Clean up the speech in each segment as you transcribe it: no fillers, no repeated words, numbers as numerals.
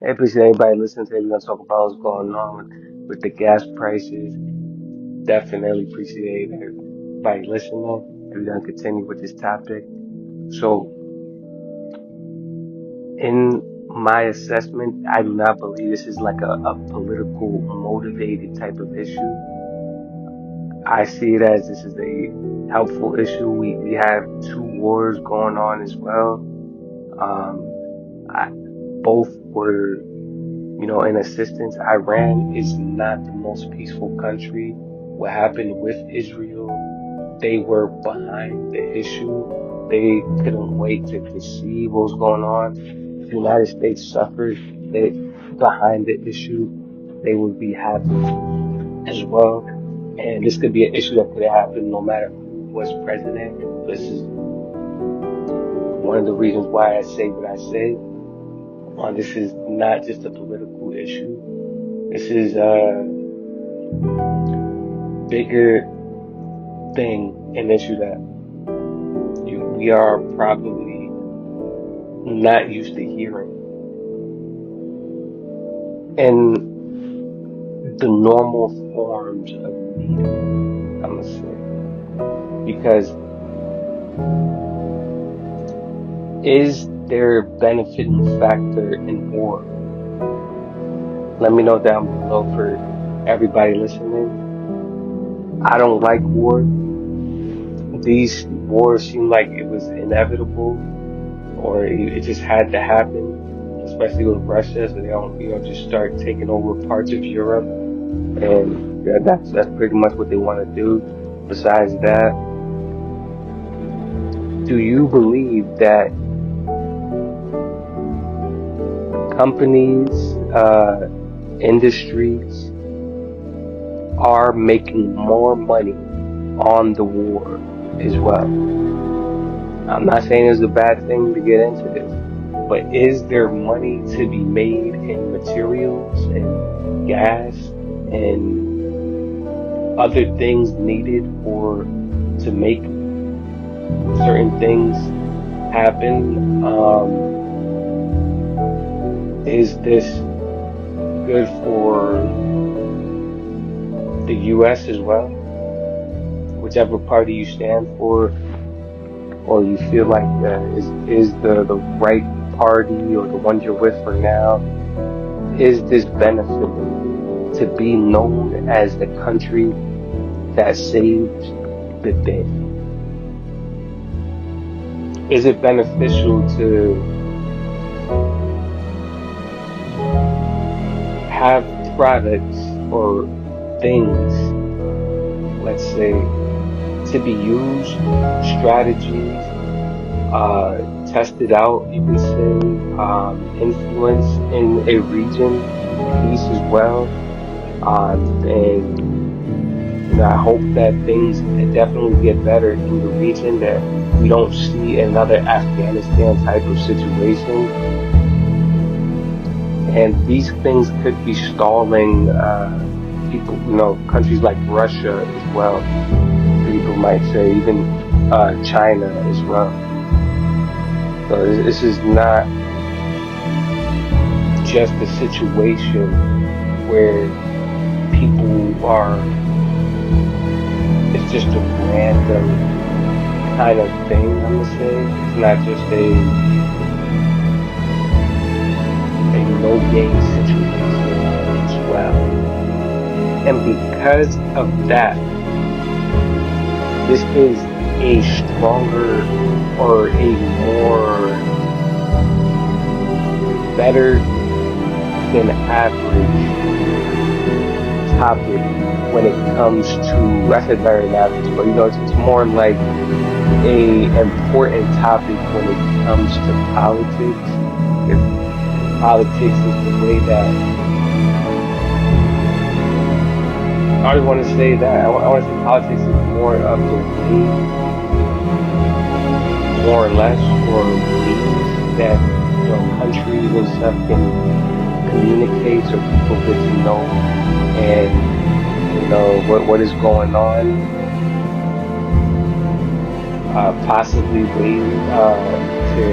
I appreciate everybody listening today. We're gonna talk about what's going on with the gas prices. Definitely appreciate everybody listening. We're gonna continue with this topic. So, in my assessment, I do not believe this is like a political motivated type of issue. I see it as this is a helpful issue. We have two wars going on as well. Um, I, both were, in assistance. Iran is not the most peaceful country. What happened with Israel, they were behind the issue. They couldn't wait to see what was going on. If the United States suffered they, behind the issue, they would be happy as well. And this could be an issue that could happen no matter who was president. This is one of the reasons why I say what I say. This is not just a political issue. This is a bigger thing, an issue that we are probably not used to hearing in the normal forms of media, I'm gonna say. Because is there a benefiting factor in war? Let me know down below for everybody listening. I don't like war. These wars seem like it was inevitable or it just had to happen, especially with Russia, so they don't, just start taking over parts of Europe. And yeah, that's pretty much what they want to do. Besides that, do you believe that companies, industries are making more money on the war as well? I'm not saying it's a bad thing to get into this, but is there money to be made in materials and gas and other things needed to make certain things happen? Is this good for the U.S. as well? Whichever party you stand for, or you feel like is the right party or the one you're with for now, is this benefiting to be known as the country that saved the day? Is it beneficial to have products or things, let's say, to be used, strategies, tested out, you can say, influence in a region, peace as well. And I hope that things definitely get better in the region, that we don't see another Afghanistan type of situation. And these things could be stalling people, countries like Russia as well. People might say even China as well. So this is not just a situation where people are, it's just a random kind of thing, I'm gonna say. It's not just a no gain situation as well. And because of that, this is a stronger or a more better than average topic when it comes to, I said better than average, but it's more like a important topic when it comes to politics. If politics is the way that, I don't want to say that, I want to say politics is more of the way, more or less, or means that, countries and stuff can communicate so people get to know and what is going on, possibly ways to people to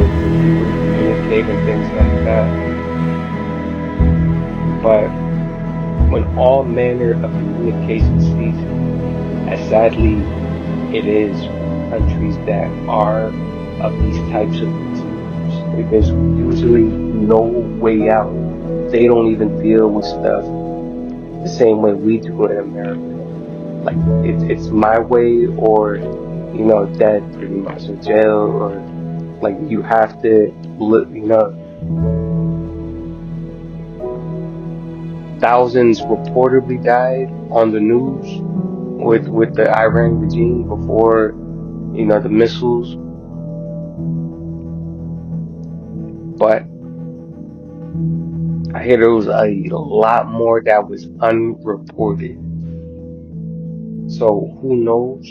communicate and things like that. But when all manner of communication ceases, as sadly it is for countries that are of these types of regimes, there's usually no way out. They don't even deal with stuff the same way we do in America. Like it's my way or dead pretty much or jail or like you have to thousands reportedly died on the news with the Iran regime before the missiles, but I hear there was a lot more that was unreported. So who knows?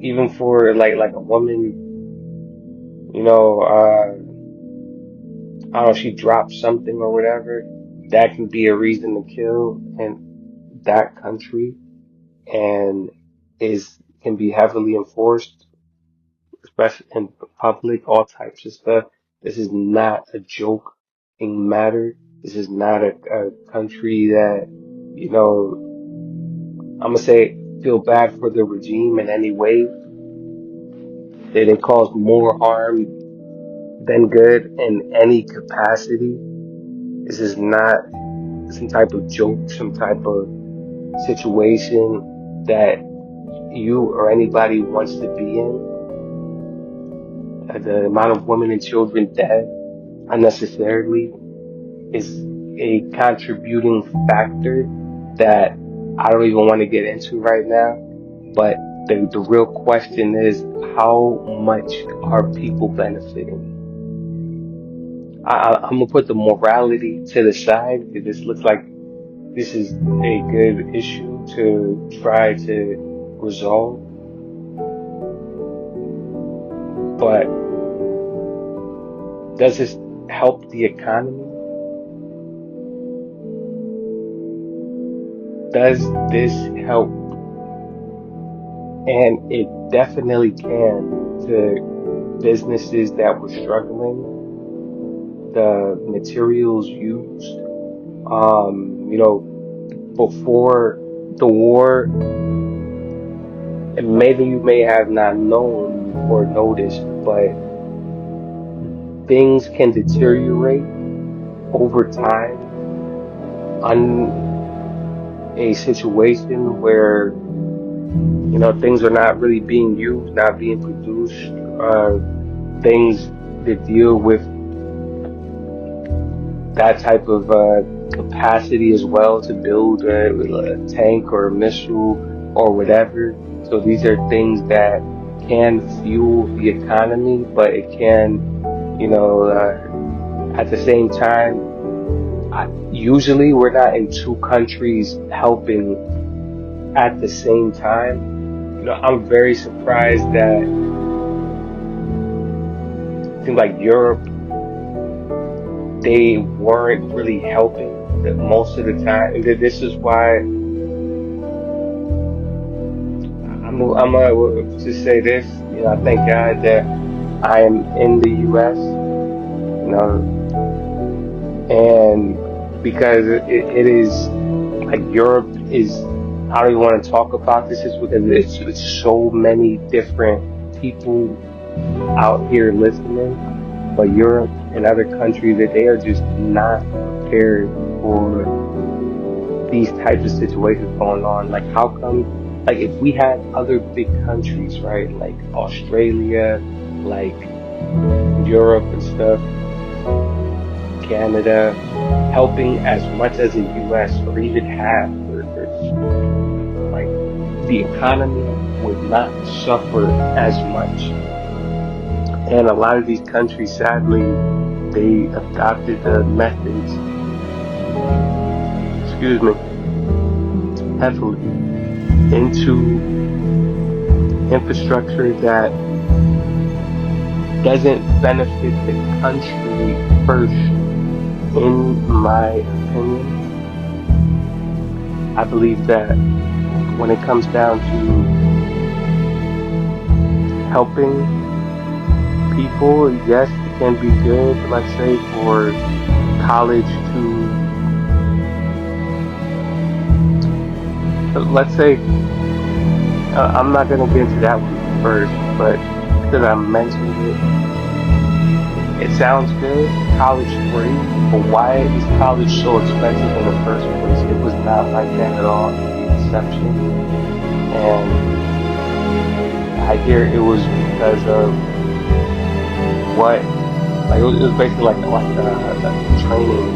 Even for like a woman, you know, uh, I don't know, she dropped something or whatever, that can be a reason to kill in that country and is can be heavily enforced, especially in public, all types of stuff. This is not a joking matter. This is not a country that, you know, I'm gonna say feel bad for the regime in any way. They cause more harm than good in any capacity. This is not some type of joke, some type of situation that you or anybody wants to be in. The amount of women and children dead unnecessarily is a contributing factor that I don't even want to get into right now. But the real question is, how much are people benefiting? I'm gonna put the morality to the side because this looks like this is a good issue to try to resolve. But does this help the economy? Does this help? And it definitely can to businesses that were struggling, the materials used, you know, before the war, and maybe you may have not known or noticed, but things can deteriorate over time on a situation where, things are not really being used, not being produced, things that deal with that type of capacity as well to build a tank or a missile or whatever. So these are things that can fuel the economy, but it can, at the same time, usually we're not in two countries helping at the same time. I'm very surprised that it seems like Europe, they weren't really helping that most of the time. And this is why I'm gonna just say this. I thank God that I am in the U.S. You know, and because it is like Europe is. I don't even want to talk about this, is because it's so many different people out here listening. But Europe and other countries that they are just not prepared for these types of situations going on. Like how come, like if we had other big countries, right, like Australia, like Europe and stuff, Canada, helping as much as the US or even half or like the economy would not suffer as much. And a lot of these countries, sadly, they adopted the methods, excuse me, heavily into infrastructure that doesn't benefit the country first. In my opinion, I believe that when it comes down to helping people, yes, it can be good, let's say, for college to let's say I'm not gonna get into that one first, but because I mentioned it, it sounds good, college free, but why is college so expensive in the first place? It was not like that at all at the inception, and I hear it was because of what, like it was basically like a training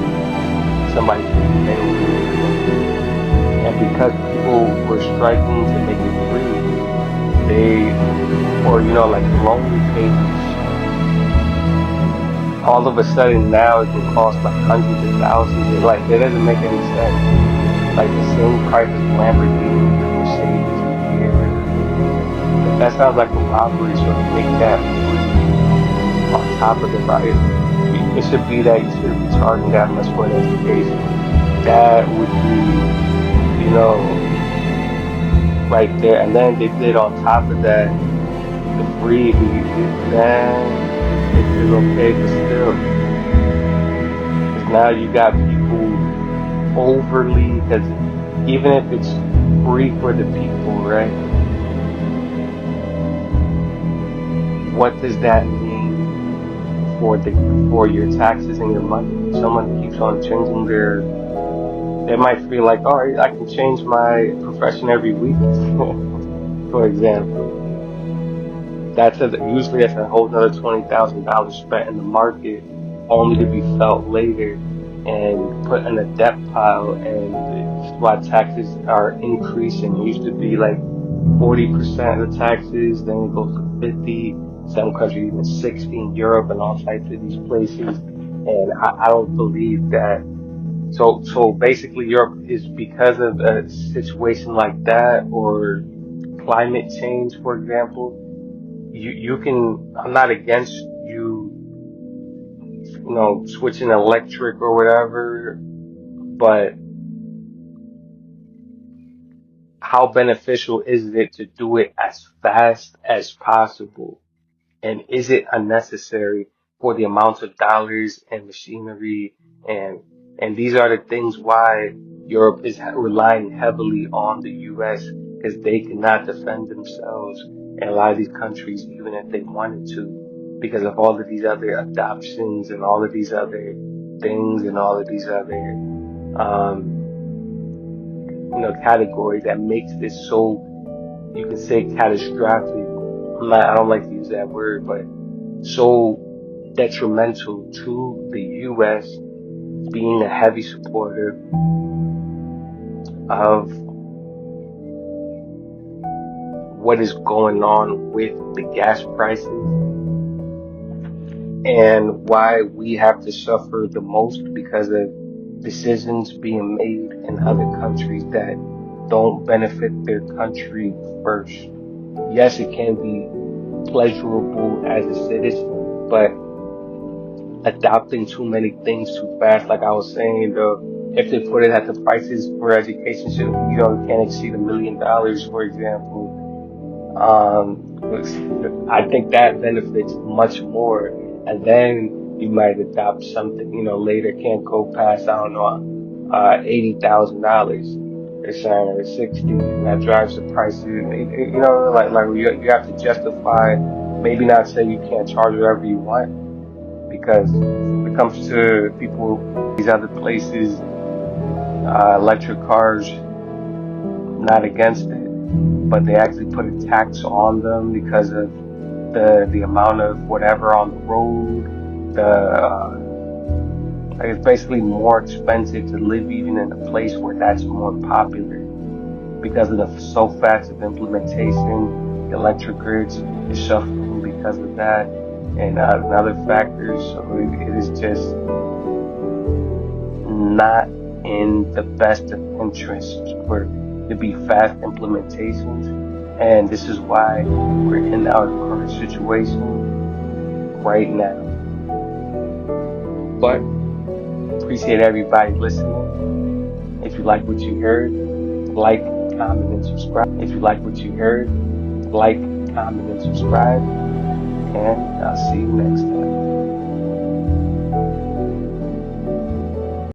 somebody failed to implement, and because people were striking to make it free, they, or like loan payments, all of a sudden now it can cost like hundreds of thousands. Like that doesn't make any sense. Like the same price as a Lamborghini or Mercedes or Kia. That sounds like a robbery. So to make that free on top of the right, it should be that you shouldn't be charging that much for an education. That would be, you know, right there. And then they did on top of that the free. Man, it's okay, but still, because now you got people overly, because even if it's free for the people, right? What does that mean for your taxes and your money? If someone keeps on changing they might feel like, all right, I can change my profession every week, for example. Usually that's a whole nother $20,000 spent in the market, only to be felt later and put in a debt pile. And this is why taxes are increasing. It used to be like 40% of the taxes, then it goes to 50, some countries even 60 in Europe and all types of these places. And I don't believe that. So basically Europe is because of a situation like that, or climate change, for example. You can, I'm not against you, switching electric or whatever, but how beneficial is it to do it as fast as possible? And is it unnecessary for the amount of dollars and machinery, and these are the things why Europe is relying heavily on the US, because they cannot defend themselves, and a lot of these countries, even if they wanted to, because of all of these other adoptions and all of these other things and all of these other um categories that makes this so, you can say, catastrophic. I don't like to use that word, but so detrimental to the U.S. being a heavy supporter of what is going on with the gas prices, and why we have to suffer the most because of decisions being made in other countries that don't benefit their country first. Yes, it can be pleasurable as a citizen, but adopting too many things too fast, like I was saying, though, if they put it at the prices for education should, can't exceed $1 million, for example, I think that benefits much more. And then you might adopt something, later, can't go past, I don't know, $80,000 or something, or 60, and that drives the prices, like you have to justify, maybe not say you can't charge whatever you want, because when it comes to people, these other places, electric cars, not against it, but they actually put a tax on them because of the amount of whatever on the road. Like, it's basically more expensive to live even in a place where that's more popular because of the so fast of implementation. The electric grids is suffering because of that, and other factors. So it is just not in the best of interest for to be fast implementations. And this is why we're in our current situation right now. But appreciate everybody listening. If you like what you heard, like, comment, and subscribe. If you like what you heard, like, comment, and subscribe. And I'll see you next time.